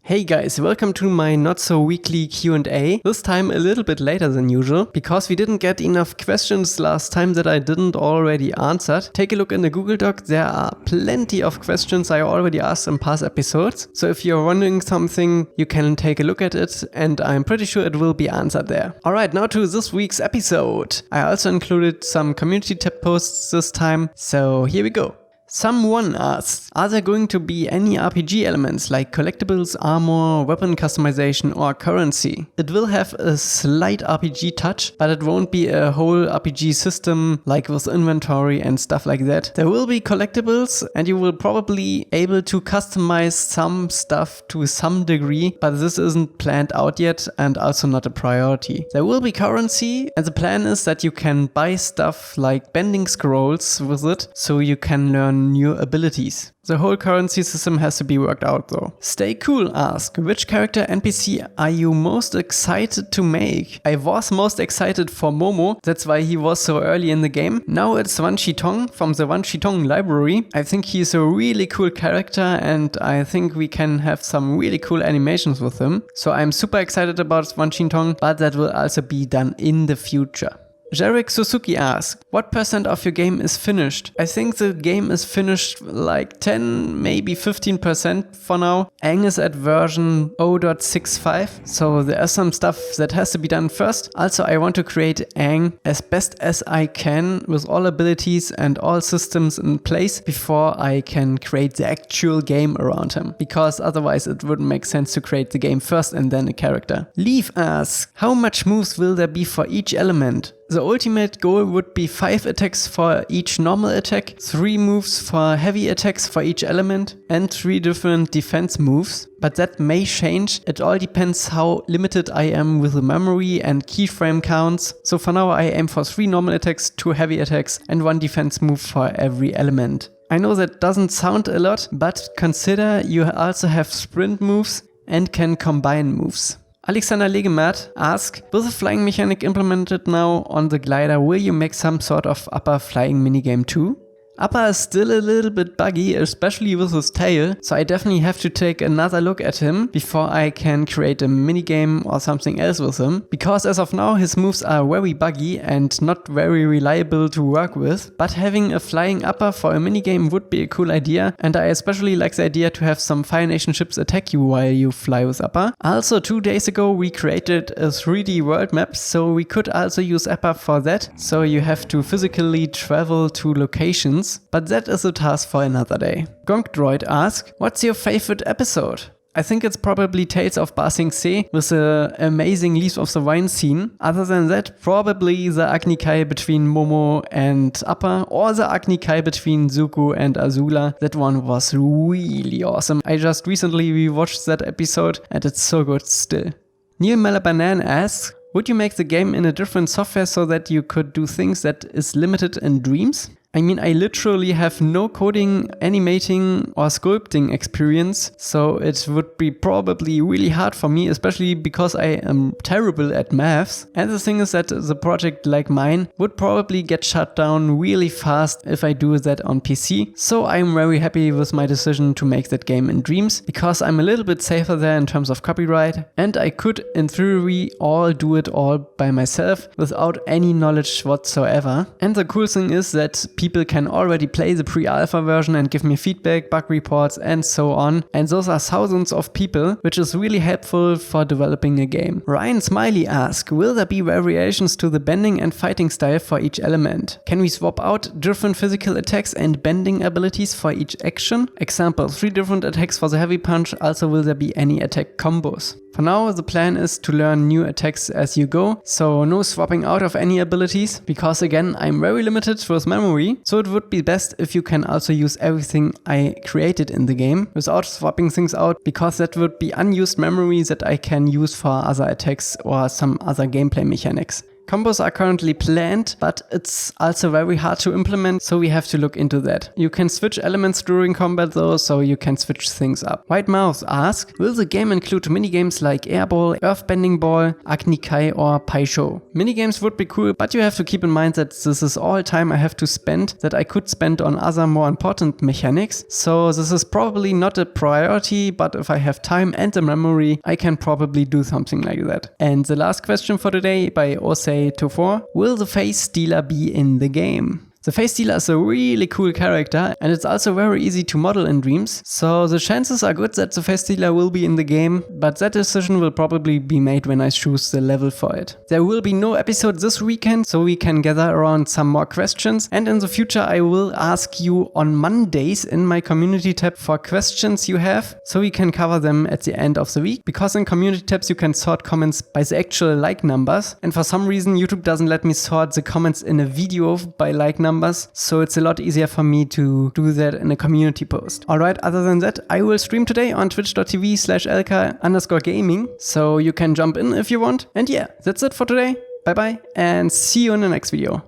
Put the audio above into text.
Hey guys, welcome to my not-so-weekly Q&A, this time a little bit later than usual, because we didn't get enough questions last time that I didn't already answer. Take a look in the Google Doc, there are plenty of questions I already asked in past episodes, so if you're wondering something, you can take a look at it, and I'm pretty sure it will be answered there. Alright, now to this week's episode. I also included some community tab posts this time, so here we go. Someone asks, are there going to be any RPG elements like collectibles, armor, weapon customization or currency? It will have a slight RPG touch, but it won't be a whole RPG system like with inventory and stuff like that. There will be collectibles and you will probably able to customize some stuff to some degree, but this isn't planned out yet and also not a priority. There will be currency and the plan is that you can buy stuff like bending scrolls with it, so you can learn new abilities. The whole currency system has to be worked out though. Stay Cool asks, which character NPC are you most excited to make? I was most excited for Momo, that's why he was so early in the game. Now it's Wan Shitong from the Wan Shitong library. I think he's a really cool character and I think we can have some really cool animations with him. So I'm super excited about Wan Shitong, but that will also be done in the future. Jarek Suzuki asks, what percent of your game is finished? I think the game is finished like 10, maybe 15% for now. Aang is at version 0.65, so there is some stuff that has to be done first. Also, I want to create Aang as best as I can with all abilities and all systems in place before I can create the actual game around him. Because otherwise it wouldn't make sense to create the game first and then a character. Leaf asks, how much moves will there be for each element? The ultimate goal would be 5 attacks for each normal attack, 3 moves for heavy attacks for each element, and 3 different defense moves. But that may change, it all depends how limited I am with the memory and keyframe counts. So for now I aim for 3 normal attacks, 2 heavy attacks, and 1 defense move for every element. I know that doesn't sound a lot, but consider you also have sprint moves and can combine moves. Alexander Legemat asks, with the flying mechanic implemented now on the glider, will you make some sort of upper flying minigame too? Appa is still a little bit buggy, especially with his tail, so I definitely have to take another look at him before I can create a minigame or something else with him, because as of now his moves are very buggy and not very reliable to work with, but having a flying Appa for a minigame would be a cool idea, and I especially like the idea to have some Fire Nation ships attack you while you fly with Appa. Also 2 days ago we created a 3D world map, so we could also use Appa for that, so you have to physically travel to locations. But that is a task for another day. Gonk Droid asks, what's your favorite episode? I think it's probably Tales of Ba Sing Se with the amazing Leaves of the Vine scene. Other than that, probably the Agni Kai between Momo and Appa, or the Agni Kai between Zuko and Azula. That one was really awesome. I just recently rewatched that episode and it's so good still. Neil Malabanan asks, would you make the game in a different software so that you could do things that is limited in Dreams? I mean, I literally have no coding, animating or sculpting experience, so it would be probably really hard for me, especially because I am terrible at maths. And the thing is that the project like mine would probably get shut down really fast if I do that on PC. So I'm very happy with my decision to make that game in Dreams, because I'm a little bit safer there in terms of copyright, and I could in theory do it all by myself without any knowledge whatsoever. And the cool thing is that people can already play the pre-alpha version and give me feedback, bug reports and so on. And those are thousands of people, which is really helpful for developing a game. Ryan Smiley asks, will there be variations to the bending and fighting style for each element? Can we swap out different physical attacks and bending abilities for each action? Example, 3 different attacks for the heavy punch. Also, will there be any attack combos? For now, the plan is to learn new attacks as you go, so no swapping out of any abilities, because again, I'm very limited with memory, so it would be best if you can also use everything I created in the game without swapping things out, because that would be unused memory that I can use for other attacks or some other gameplay mechanics. Combos are currently planned, but it's also very hard to implement, so we have to look into that. You can switch elements during combat though, so you can switch things up. White Mouse asks, will the game include minigames like Airball, Earthbending Ball, Agni Kai or Paisho? Minigames would be cool, but you have to keep in mind that this is all time I have to spend that I could spend on other more important mechanics, so this is probably not a priority, but if I have time and the memory, I can probably do something like that. And the last question for today by Osei24, will the face stealer be in the game? The face stealer is a really cool character and it's also very easy to model in Dreams, so the chances are good that the face stealer will be in the game, but that decision will probably be made when I choose the level for it. There will be no episode this weekend, so we can gather around some more questions, and in the future I will ask you on Mondays in my community tab for questions you have, so we can cover them at the end of the week, because in community tabs you can sort comments by the actual like numbers, and for some reason YouTube doesn't let me sort the comments in a video by like numbers, so it's a lot easier for me to do that in a community post. Alright, other than that, I will stream today on twitch.tv/Elca_gaming, so you can jump in if you want. And yeah, that's it for today. Bye bye, and see you in the next video.